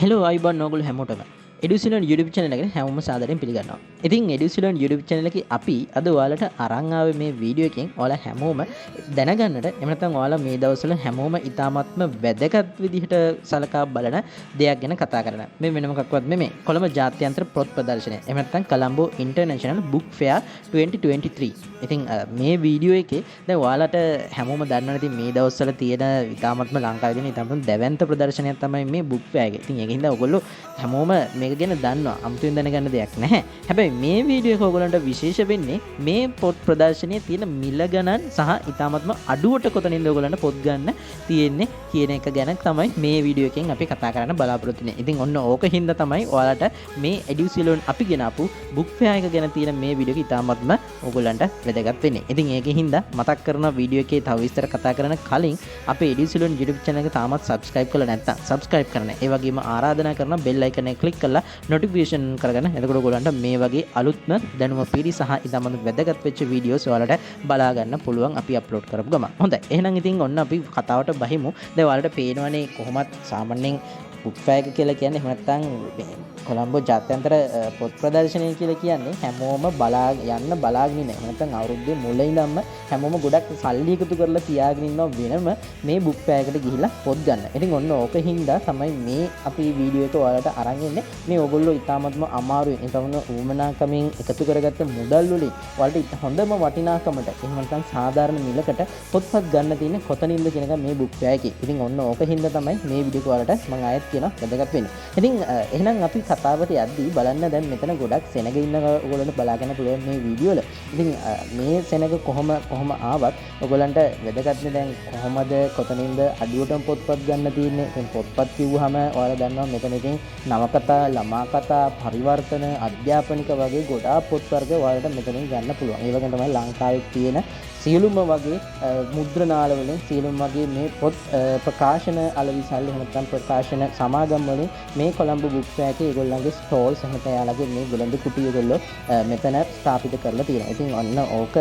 Hello අයිබන් ඕගොල්ලෝ හැමෝටම එඩියුසිලන් YouTube channel එකට හැමෝම සාදරයෙන් පිළිගන්නවා. ඉතින් එඩියුසිලන් YouTube channel එකේ අපි අද ඔයාලට අරන් ආවේ මේ වීඩියෝ එකෙන් ඔයාලා හැමෝම දැනගන්නට එහෙම නැත්නම් ඔයාලා මේ දවස්වල හැමෝම ඉතාමත්ම වැදගත් විදිහට සලකා බලන දෙයක් ගැන කතා කරන්න. මේ වෙන මොකක්වත් නෙමෙයි. කොළඹ ජාත්‍යන්තර පොත් ප්‍රදර්ශනය. එහෙම නැත්නම් Colombo International Book Fair 2023. ඉතින් මේ වීඩියෝ එකේ දැන් ඔයාලට හැමෝම දන්නවනේ ඉතින් මේ දවස්වල තියෙන ඉතාමත්ම ලංකාවේ තියෙන ඉතාමත්ම දැවැන්ත ප්‍රදර්ශනයක් තමයි මේ book fair එක. ඉතින් ඒකින්ද ඔයගොල්ලෝ හැමෝම මේක ගැන දන්නවා. අමුතුවෙන් දැනගන්න දෙයක් නැහැ. හැබැයි මේ වීඩියෝ එක ඔයගොල්ලන්ට විශේෂ වෙන්නේ මේ පොත් ප්‍රදර්ශනයේ තියෙන මිල ගණන් සහ ඉතාමත්ම අඩුවට කොතනින්ද ඔයගොල්ලන්ට පොත් ගන්න තියෙන්නේ කියන එක ගැන තමයි මේ වීඩියෝ එකෙන් අපි කතා කරන්න බලාපොරොත්තු වෙන්නේ. ඉතින් ඔන්න ඕක හින්දා තමයි ඔයාලට මේ එඩියුසිලොන් අපි ගෙනාපු book fair එක ගැන තියෙන මේ වීඩියෝ එක ඉතාමත්ම ඔයගොල්ලන්ට වැදගත් වෙන්නේ. ඉතින් ඒකෙන් හින්දා මතක් කරනවා වීඩියෝ එකේ තව විස්තර කතා කරන කලින් අපේ එඩියුසිලොන් YouTube channel එක තාමත් subscribe කරලා නැත්නම් subscribe කරන්න. ඒ වගේම ආරාධනා කරන bell icon එක click කරලා notification කරගන්න. එතකොට ඔයගොල්ලන්ට මේ වගේ අලුත්ම දැනුම පිරි සහ ඉතාමත් වැදගත් වෙච්ච වීඩියෝස් ඔයාලට බලා ගන්න පුළුවන් අපි අප්ලෝඩ් කරපු ගමන්. හොඳයි. එහෙනම් ඉතින් ඔන්න අපි කතාවට බහිමු. දැන් ඔයාලට පේනවනේ කොහොමත් සාමාන්‍යයෙන් book fair එක කියලා කියන්නේ එහෙම නැත්නම් කොළඹ ජාත්‍යන්තර පොත් ප්‍රදර්ශනය කියලා කියන්නේ හැමෝම යන්න බලාගෙන ඉන්න. එහෙම නැත්නම් අවුරුද්දේ මුල ඉඳන්ම හැමෝම ගොඩක් සල්ලි එකතු කරලා තියාගෙන ඉන්නව වෙනම මේ book fair එකට ගිහිල්ලා පොත් ගන්න. ඉතින් ඔන්න ඕක හින්දා තමයි මේ අපි වීඩියෝ එක ඔයාලට අරන් එන්නේ. මේ ඔයගොල්ලෝ ඉතාමත්ම අමාරුයි. ඉතාමත්ම ඌමනාකමින් එකතු කරගත්ත මුදල් වලින් ඔයාලට හොඳම වටිනාකමට එහෙම නැත්නම් සාධාරණ මිලකට පොත්පත් ගන්න තියෙන කොතනින්ද කියන එක මේ book fair එකේ. ඉතින් ඔන්න ඕක හින්දා තමයි මේ වීඩියෝ එක ඔයාලට මම ආයෙත් කියනවා වැදගත් වෙන්නේ. ඉතින් එහෙනම් අපි කතාවට යද්දී බලන්න දැන් මෙතන ගොඩක් සෙනග ඉන්න ඔයගොල්ලන්ට බලාගන්න පුළුවන් මේ වීඩියෝ වල. ඉතින් මේ සෙනග කොහොම ආවත් ඔයගොල්ලන්ට වැදගත්නේ දැන් කොහොමද කොතනින්ද අඩුවටම පොත්පත් ගන්න තියෙන්නේ. ඉතින් පොත්පත් කිව්වහම ඔයාලා දන්නවා මෙතන ඉතින් නවකතා, ළමා කතා, පරිවර්තන, අධ්‍යාපනික වගේ ගොඩාක් පොත් වර්ග ඔයාලට මෙතනින් ගන්න පුළුවන්. ඒ වගේම තමයි ලංකාවේ තියෙන සියලුම වගේ මුද්‍රණාල වලින් සියලුම වගේ මේ පොත් ප්‍රකාශන අලවිසල් එහෙම නැත්නම් ප්‍රකාශන සමාගම් වලින් මේ කොළඹ book fair එකේ ඒගොල්ලන්ගේ ස්ටෝල්ස් එහෙම නැත්නම් යාළගේ මේ ගොළඳ කුටි ඒගොල්ලෝ මෙතන ස්ථාපිත කරලා තියෙනවා. ඉතින් ඔන්න ඕක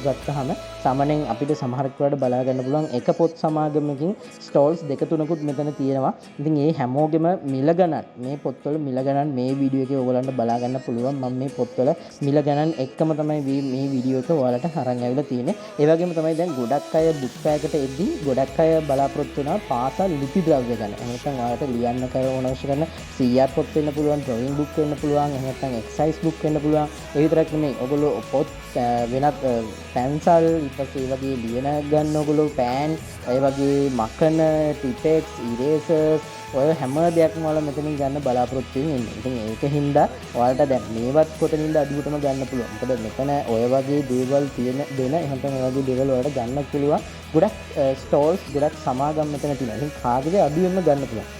ගත්තාම සාමාන්‍යයෙන් අපිට සමහර වෙලාවට බලා ගන්න පුළුවන් එක පොත් සමාගමකින් ස්ටෝල්ස් දෙක තුනකුත් මෙතන තියෙනවා. ඉතින් මේ හැමෝගෙම මිල ගණන් මේ පොත්වල මිල ගණන් මේ වීඩියෝ එකේ ඔයගොල්ලන්ට බලා ගන්න පුළුවන්. මම මේ පොත්වල මිල ගණන් එක්කම තමයි මේ වීඩියෝ එක ඔයාලට අරන් ඇවිල්ලා තියෙන්නේ. ඒ වගේම තමයි දැන් ගොඩක් අය book fair එකට එද්දී ගොඩක් අය බලාපොරොත්තු වෙනවා පාසල් ලිපි ද්‍රව්‍ය ගන්න. එහෙම නැත්නම් ඔයාලට ලියන්න කරන අවශ්‍ය කරන CR පොත් වෙන්න පුළුවන්, drawing book වෙන්න පුළුවන්, එහෙම නැත්නම් exercise book වෙන්න පුළුවන්. ඒ විතරක් නෙමෙයි ඔයගොල්ලෝ පොත් වෙනත් පැන්සල් ඊපස්සේ ඒ වගේ ලියන ගන්න ඔයගොල්ලෝ පෑන්, ඒ වගේ මකන, ටිපෙක්ස්, ඉරේසර්ස් ඔය හැම දෙයක්ම ඔයාලා මෙතනින් ගන්න බලාපොරොත්තු වෙන්නේ. ඉතින් ඒක හින්දා ඔයාලට දැන් මේවත් කොතනින්ද අඩුවටම ගන්න පුළුවන්. මොකද මෙතන ඔය වගේ දේවල් තියෙන එහෙනම් ඔය වගේ දේවල් ඔයාලට ගන්න පුළුවන්. ගොඩක් ස්ටෝල්ස් ගොඩක් සමාගම් මෙතන තියෙනවා. ඉතින් කාගෙද අඩුවෙන්ම ගන්න පුළුවන්.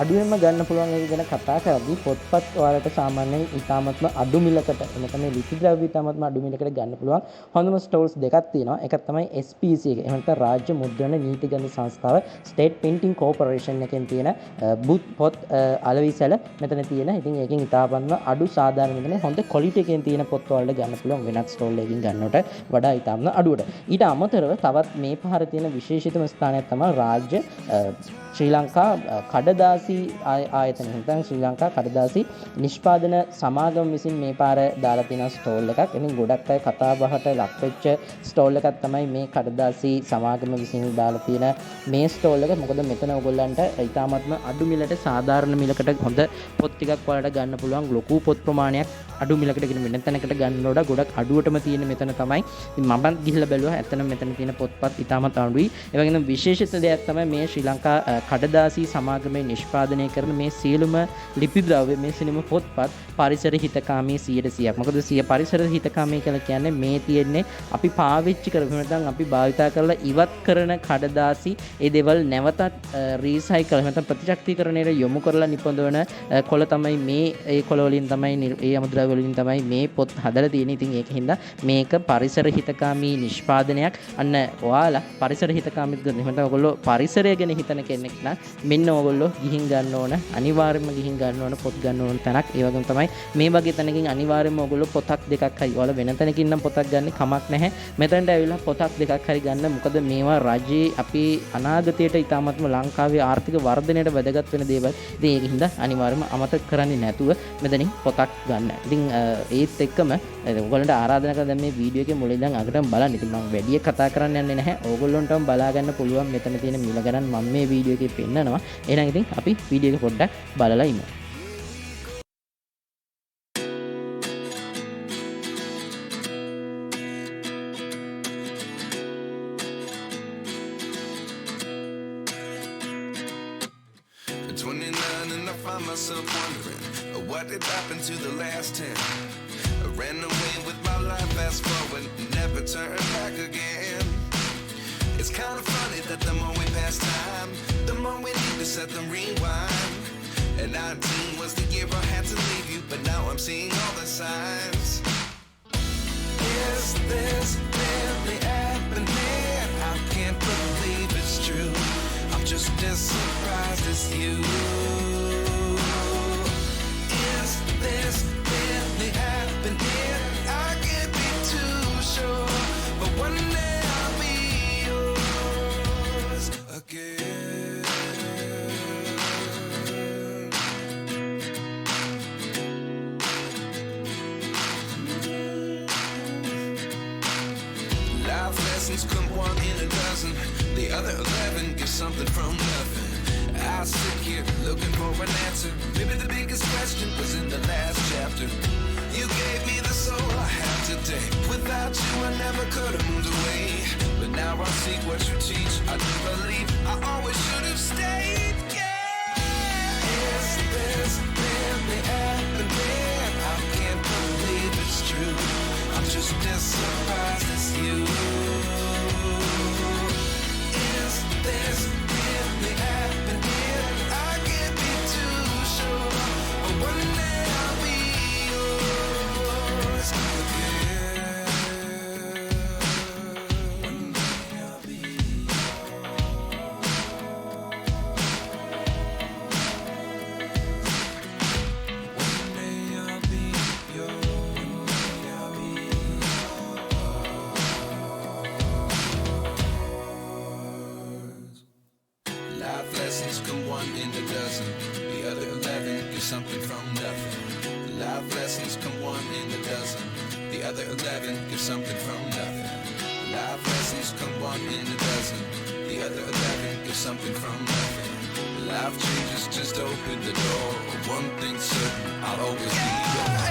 අඩුවෙන්ම ගන්න පුළුවන් එක ගැන කතා කරද්දී පොත්පත් ඔයාලට සාමාන්‍යයෙන් ඉතාමත්ම අඩු මිලකට එනකම ලිපි ද්‍රව්‍ය ඉතාමත්ම අඩු මිලකට ගන්න පුළුවන් හොඳම ස්ටෝල්ස් දෙකක් තියෙනවා. එකක් තමයි SPC එක. එහෙම නැත්නම් රාජ්‍ය මුද්‍රණ නීතිගත සංස්ථාව ස්ටේට් පින්ටිං කෝපරේෂන් එකෙන් තියෙන පොත් අලවිසල මෙතන තියෙන. ඉතින් ඒකෙන් ඉතාමත්ම අඩු සාධාරණ මෙතන හොඳ ක්වොලිටි එකෙන් තියෙන පොත් වලට ගන්න පුළුවන් වෙනත් ස්ටෝල් එකකින් ගන්නවට වඩා ඉතාමත්ම අඩුවට. ඊට අමතරව තවත් මේ පහර තියෙන විශේෂිතම ස්ථානයක් තමයි රාජ්‍ය ශ්‍රී ලංකා කඩදාසි ආයතන. නැත්නම් ශ්‍රී ලංකා කඩදාසි නිෂ්පාදන සමාගම විසින් මේ පාර දාලා තියෙන ස්ටෝල් එකක්. ඉතින් ගොඩක් අය කතා බහට ලක් වෙච්ච ස්ටෝල් එකක් තමයි මේ කඩදාසි සමාගම විසින් දාලා තියෙන මේ ස්ටෝල් එක. මොකද මෙතන ඔයගොල්ලන්ට ඉතාමත්ම අඩු මිලට සාධාරණ මිලකට හොඳ පොත් ටිකක් ඔයාලට ගන්න පුළුවන්. ලොකු පොත් ප්‍රමාණයක් අඩු මිලකට කියන වෙන තැනකට ගන්නකොට ගොඩක් අඩුවටම තියෙන මෙතන තමයි. ඉතින් මම ගිහිල්ලා බැලුවා ඇත්තටම මෙතන තියෙන පොත්පත් ඉතාමත් අඩුයි. ඒ වගේම විශේෂිත දෙයක් තමයි මේ ශ්‍රී ලංකා කඩදාසි සමාගමේ නිෂ්පාදනය කරන මේ සියලුම ලිපි ද්‍රව්‍ය මේ සියලුම පොත්පත් පරිසර හිතකාමී 100%ක්. මොකද පරිසර හිතකාමී කියලා කියන්නේ මේ තියෙන්නේ අපි පාවිච්චි කරපු නැත්නම් අපි භාවිතා කරලා ඉවත් කරන කඩදාසි ඒ දේවල් නැවතත් රීසයිකල් නැත්නම් ප්‍රතිශක්තිකරණයට යොමු කරලා නිපදවන කොළ තමයි මේ ඒ කොළ වලින් තමයි ඒ අමුද්‍රව්‍ය වලින් තමයි මේ පොත් හදලා තියෙන්නේ. ඉතින් ඒක හින්දා මේක පරිසර හිතකාමී නිෂ්පාදනයක්. අන්න ඔයාලා පරිසර හිතකාමීත් ගන්න. එහෙනම් ඔයගොල්ලෝ පරිසරය ගැන හිතන කෙනෙක් නම් මෙන්න ඔයගොල්ලෝ ගිහින් ගන්න ඕන. අනිවාර්යයෙන්ම ගිහින් ගන්න ඕන පොත් ගන්න ඕන තැනක්. ඒ වගේම තමයි මේ වගේ තැනකින් අනිවාර්යයෙන්ම ඔයගොල්ලෝ පොතක් දෙකක් හරි ඔයාලා වෙන තැනකින් නම් පොතක් ගන්න කමක් නැහැ. මෙතනට ඇවිල්ලා පොතක් දෙකක් හරි ගන්න. මොකද මේවා රජයේ අපේ අනාගතයට ඉතාමත්ම ලංකාවේ ආර්ථික වර්ධනයට වැදගත් වෙන දේවල්. ඉතින් ඒකින්ද අනිවාර්යයෙන්ම අමතක කරන්නේ නැතුව මෙතනින් පොතක් ගන්න. ඉතින් ඒත් එක්කම ඔයගොල්ලන්ට ආරාධනා කරන දැන් මේ වීඩියෝ එකේ මුලින් ඉඳන් අගටම බලන්න. ඉතින් මම වැඩි කතා කරන්න යන්නේ නැහැ. ඕගොල්ලන්ටම බලා ගන්න පුළුවන් මෙතන තියෙන මිල ගණන් මම මේ වීඩියෝ එකේ පෙන්නනවා. එහෙනම් ඉතින් අපි වීඩියෝ එක පොඩ්ඩක් බලලා ඉමු. And I find myself wondering what did happen to the last 10. I ran away with my life, fast forward, never turn back again. It's kind of funny that the more we pass time, the more we need to set them rewind. And 19 was the year I had to leave you, but now I'm seeing all the signs. Is this really happening? I can't believe it's true. I'm just as surprised as you. Is this really happening? I can't be too sure, but one day I'll be yours again. Life lessons come one in a dozen. The other 11 get something from nothing. I sit here looking for an answer. Maybe the biggest question was in the last chapter. You gave me the soul I have today. Without you I never could have moved away. But now I see what you teach. I do believe I always should have stayed. Yeah. Is this really happening? I can't believe it's true. I'm just as surprised as you. Is this really happening? I can't be too sure, but one day I'll be yours again. One day I'll be One day I'll be yours. One day I'll be Life lessons come one in a dozen. The other 11 get something from nothing. Life lessons come one in a dozen. The other 11 get something from nothing. Life lessons come one in a dozen. The other 11 get something from nothing. Life changes just open the door. One thing's certain, I'll always be yours.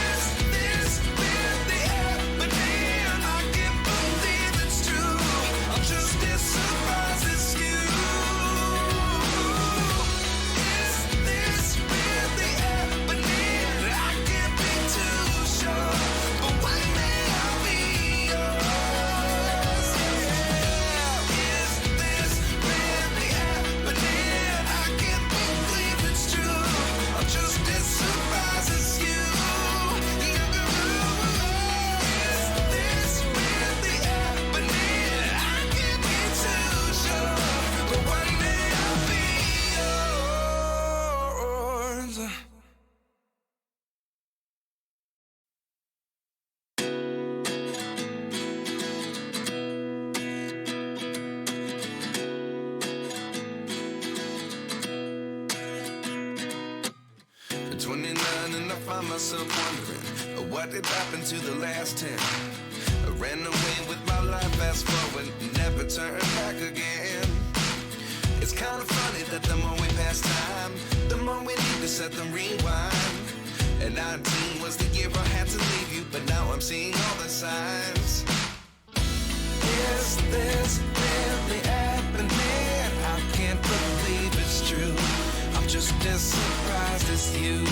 Is this really happening? I can't believe it's true. I'm just as surprised as you. Is this really happening? I can't be too sure, but one day I'll be yours. Yeah. Is this really happening? I can't believe it's true. I'm just as surprised as you. Is this really happening? I can't be too sure, but one day I'll be yours. At 29 and I find myself wondering what did happen to the last 10. I ran away with my life, fast forward, never turn back again. It's kind of funny that the more we pass time, the more we need to set them rewind. And 19 was the year I had to leave you, but now I'm seeing all the signs. Is this really happening? I can't believe it's true. I'm just as surprised as you.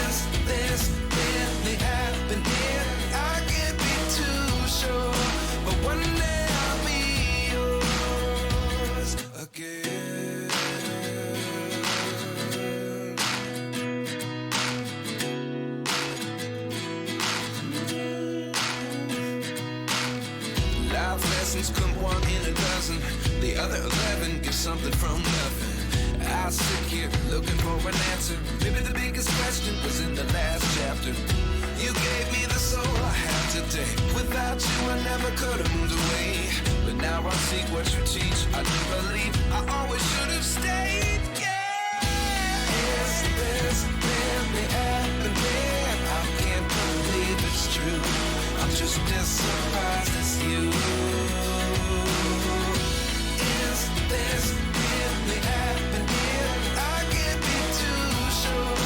Is this really happening? I can't be too sure, but one day I'll be yours again. Life lessons come one in a dozen. The other 11 get something from nothing. I sit here looking for an answer. Maybe the biggest question was in the last chapter. You gave me the soul I have today. Without you I never could have moved away. But now I see what you teach. I do believe I always should have stayed. Yeah. Is this really happening? I can't believe it's true. I'm just as surprised as you. Is this really happening? I can't be too sure.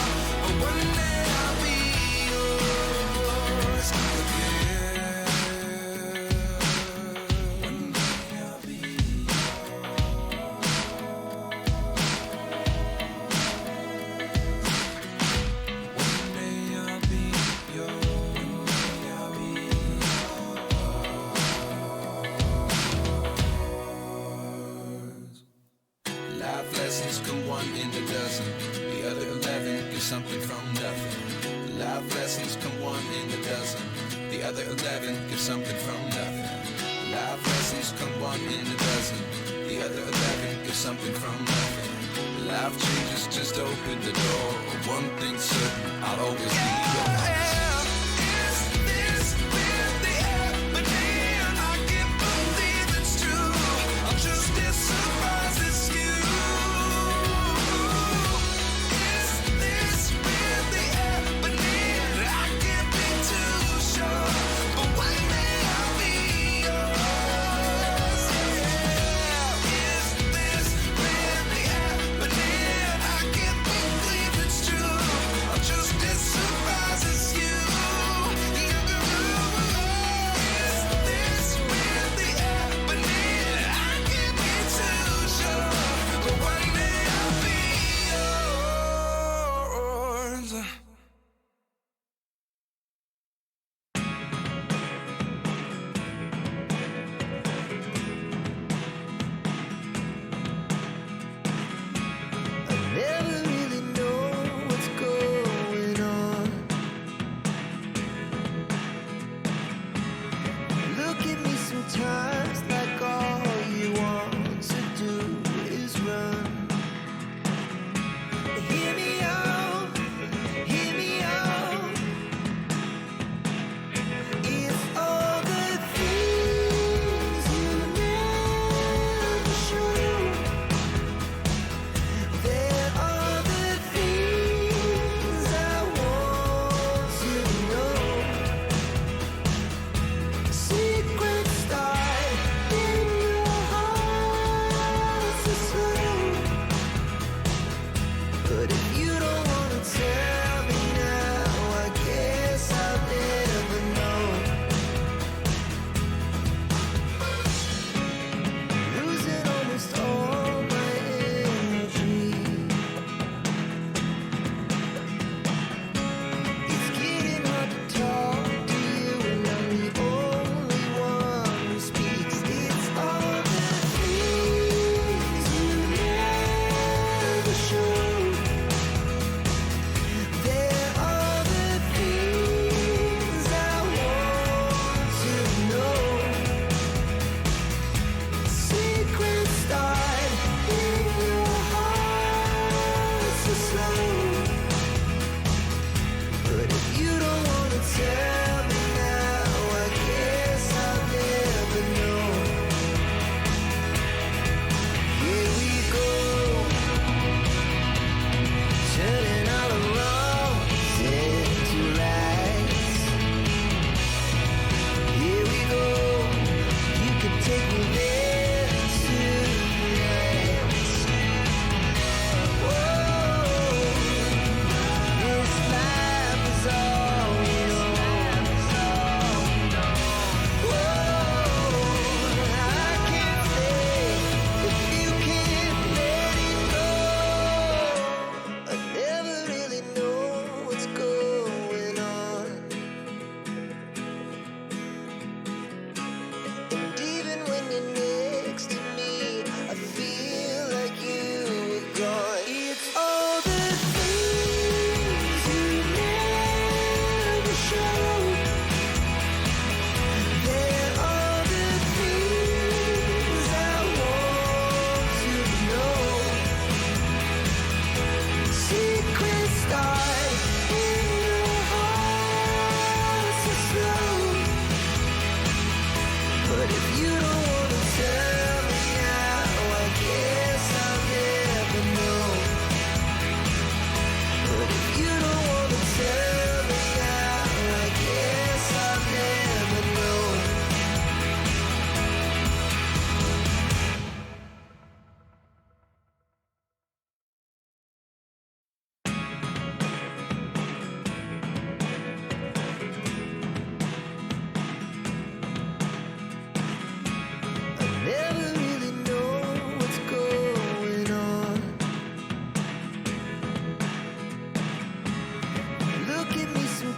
But one day I'll be yours again. One day I'll be One day I'll be yours. Life lessons come one in a dozen. The other 11 get something from nothing. Life lessons come one in a dozen. The other 11 get something from nothing. Life lessons come one in a dozen. The other 11 get something from nothing. Life changes just open the door. One thing's certain, I'll always be yours. Is this really happening? I can't believe it's true. I'm just as surprised as you. Is this really happening? I can't be too sure. But one day I'll be yours. Yeah. Is this really happening? I can't believe it's true. I'm just as surprised.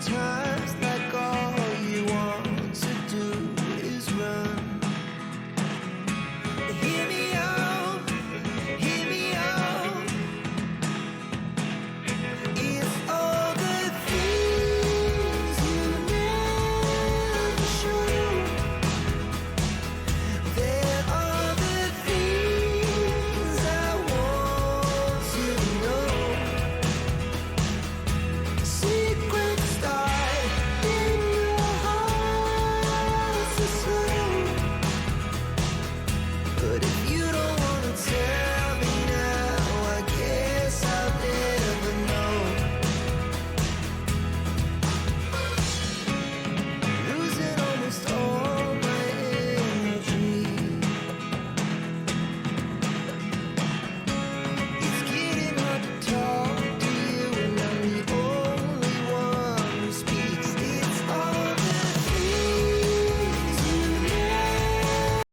times like all you want to do is run. Hear me out, hear me out. If all the things you never show, there are the things I want to know. Secrets start in your heart to slow. But if you don't wanna tell me now, I guess I'll never know. Losing almost all my energy. It's getting hard to talk to you, and I'm the only one who speaks. It's all the things you never.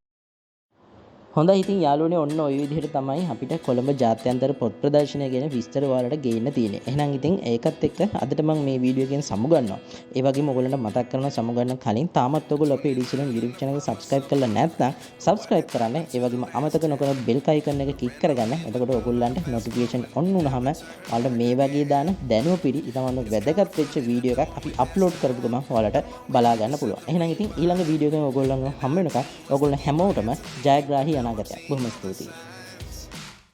හොඳයි ඉතින් යාළුවනේ ඔන්න ඔය විදිහට තමයි අපිට කොළඹ ජාත්‍යන්තර පොත් ප්‍රදර්ශනය ගැන විස්තර ඔයාලට ගේන්න තියෙන්නේ. එහෙනම් ඉතින් ඒකත් එක්ක අදට මම මේ වීඩියෝ එකෙන් සමුගන්නවා. ඒ වගේම ඔයගොල්ලන්ට මතක් කරනවා සමුගන්න කලින් තාමත් ඔයගොල්ලෝ අපේ එඩිෂනල් YouTube channel එක subscribe කරලා නැත්නම් subscribe කරන්න. ඒ වගේම අමතක නොකර bell icon එක click කරගන්න. එතකොට ඔයගොල්ලන්ට notification on වුණාම ඔයාලට මේ වගේ දාන දැනුම පිළි ඊටමන්න වැදගත් වෙච්ච වීඩියෝ එකක් අපි upload කරපු ගමන් ඔයාලට බලා ගන්න පුළුවන්. එහෙනම් ඉතින් ඊළඟ වීඩියෝ එකෙන් ඔයගොල්ලන්ව හම්බ වෙනකම් ඔයගොල්ලෝ හැමෝටම ජයග්‍රාහී අනාගතයක්. බොහොම ස්තුතියි.